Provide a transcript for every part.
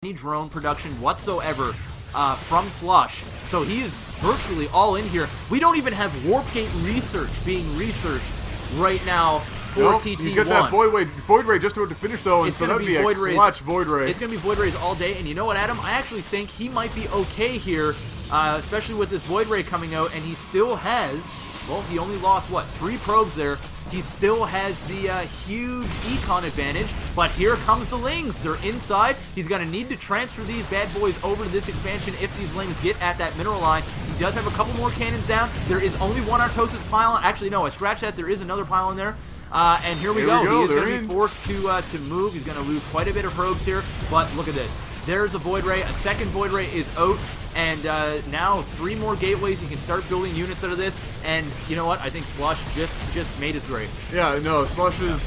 any drone production whatsoever from Slush. So he is virtually all in here. We don't even have Warp Gate research being researched right now for TT1. He's got that Void Ray just about to finish though, and so that would be a clutch Void Ray. It's going to be Void Rays all day, and you know what, Adam? I actually think he might be okay here, especially with this Void Ray coming out, and he still has, well, he only lost, what, 3 probes there. He still has the huge econ advantage, but here comes the Lings. They're inside. He's going to need to transfer these bad boys over to this expansion if these Lings get at that mineral line. He does have a couple more cannons down. There is only one Artosis pylon. Actually, no, I scratched that. There is another pylon there. And here we go. He is going to be forced to move. He's going to lose quite a bit of probes here, but look at this. There's a Void Ray. A second Void Ray is out. And now 3 more gateways. You can start building units out of this. And you know what? I think Slush just made his grade. Yeah, no, Slush is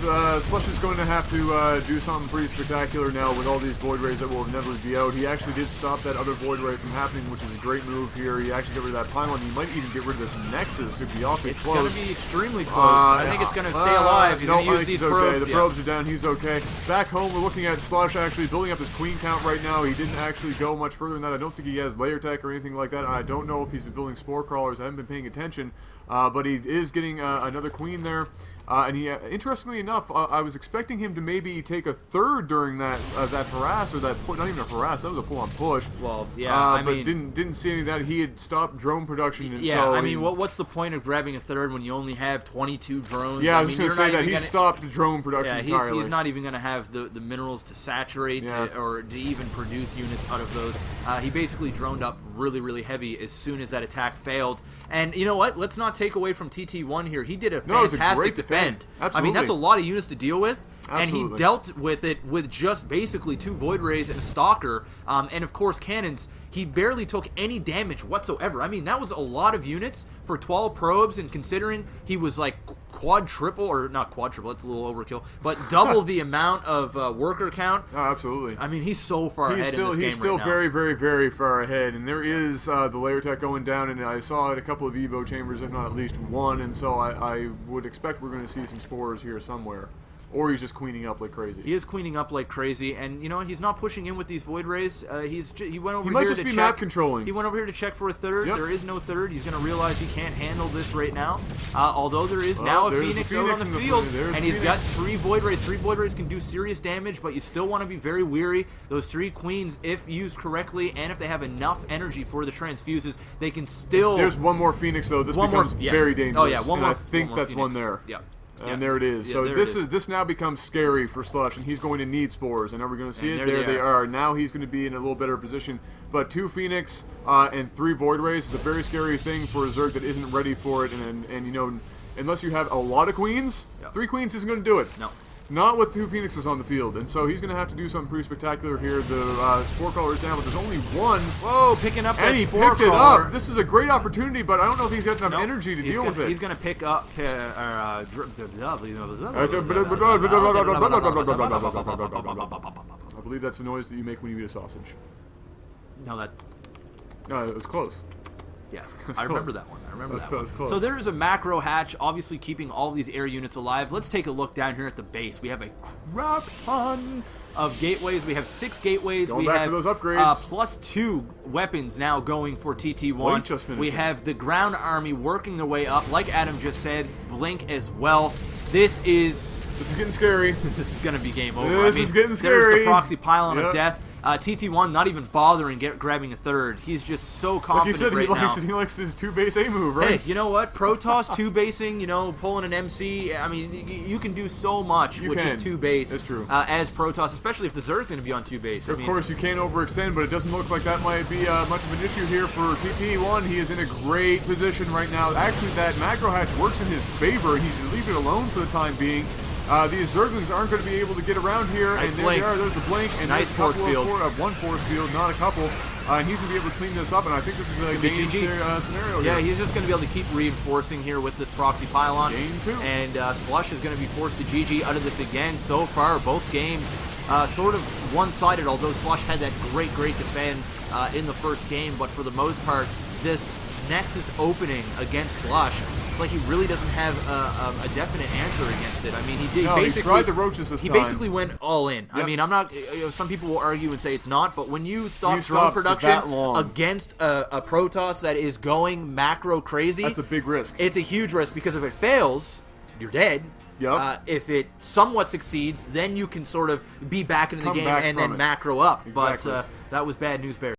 going to have to do something pretty spectacular now with all these Void Rays that will never be out. He actually did stop that other Void Ray from happening, which is a great move here. He actually got rid of that pylon. He might even get rid of this Nexus. It'd be awfully close. It's going to be extremely close. I think it's going to stay alive. He's going to use these probes. Okay. The probes are down. He's okay. Back home, we're looking at Slush actually building up his queen count right now. He didn't actually go much further than that. I don't think he has layer tech or anything like that. I don't know if he's been building spore crawlers. I haven't been paying attention, but he is getting another queen there. And he, interestingly enough, I was expecting him to maybe take a third during that harass, or that not even a harass. That was a full-on push. Well, yeah, but didn't see any of that. He had stopped drone production. And yeah, so, I mean, what's the point of grabbing a third when you only have 22 drones? Yeah, I was going to say that he stopped the drone production entirely. He's not even going to have the minerals to saturate or to even produce units out of those. He basically droned up really heavy as soon as that attack failed. And you know what? Let's not take away from TT1 here. He did a fantastic defend. Absolutely. I mean, that's a lot of units to deal with. Absolutely. And he dealt with it with just basically 2 Void Rays and a Stalker. And of course, cannons. He barely took any damage whatsoever. I mean, that was a lot of units for 12 probes, and considering he was like quadruple, or not quadruple, that's a little overkill, but double the amount of worker count. Oh, absolutely. I mean, he's so far ahead in this game He's still right now. very far ahead, and there is the layer tech going down, and I saw it a couple of Evo chambers, if not at least one, and so I would expect we're going to see some spores here somewhere. Or he's just queening up like crazy. He is queening up like crazy, and you know he's not pushing in with these Void Rays. He went over he might here just to be check. map controlling. He went over here to check for a third. Yep. There is no third. He's going to realize he can't handle this right now. Although there is now a Phoenix out on the field, and he's got 3 Void Rays. 3 Void Rays can do serious damage, but you still want to be very wary. Those 3 queens, if used correctly, and if they have enough energy for the transfuses, they can still. There's one more Phoenix though. This becomes very dangerous. Oh yeah, one more. I think that's one there. Yeah. And there it is. So this now becomes scary for Slush, and he's going to need spores. And are we going to see it? There they are. Now he's going to be in a little better position. But 2 Phoenix and 3 Void Rays is a very scary thing for a Zerg that isn't ready for it. And you know, unless you have a lot of queens, 3 queens isn't going to do it. No. Not with 2 Phoenixes on the field, and so he's going to have to do something pretty spectacular here. The spore crawler is down, but there's only one. Whoa, picking up that spore picked crawler. it up. This is a great opportunity, but I don't know if he's got enough energy to deal with it. He's going to pick up. I believe that's the noise that you make when you eat a sausage. No, it was close. Yeah, I remember that one. Close. So there is a macro hatch, obviously keeping all these air units alive. Let's take a look down here at the base. We have a crap ton of gateways. We have 6 gateways. Going back to those upgrades. Plus 2 weapons now going for TT1. We have the ground army working their way up. Like Adam just said, Blink as well. This is getting scary. This is going to be game over. This is getting scary. There's the proxy pylon of death. TT1 not even bothering grabbing a third. He's just so confident right now. He likes his 2-base A move, right? Hey, you know what? Protoss 2-basing, you know, pulling an MC. I mean, you can do so much with just 2-base. That's true. As Protoss, especially if the Zerg's going to be on 2-base. Of course, you can't overextend, but it doesn't look like that might be much of an issue here for TT1. He is in a great position right now. Actually, that macro hatch works in his favor. He should leave it alone for the time being. These Zerglings aren't going to be able to get around here, nice and there they are. There's the blink, and nice force field. One force field, not a couple. And he's going to be able to clean this up, and I think this is a game scenario here. Yeah, he's just going to be able to keep reinforcing here with this proxy pylon. Game 2. And Slush is going to be forced to GG out of this again. So far, both games sort of one-sided, although Slush had that great defend in the first game. But for the most part, this Nexus opening against Slush, it's like he really doesn't have a definite answer against it. I mean, he did basically. He tried the roaches this time. He basically went all in. Yep. I mean, I'm not. Some people will argue and say it's not, but when you stop drone production against a Protoss that is going macro crazy, that's a big risk. It's a huge risk because if it fails, you're dead. Yep. If it somewhat succeeds, then you can sort of be back into the game and then macro up. Exactly. But that was bad news bears.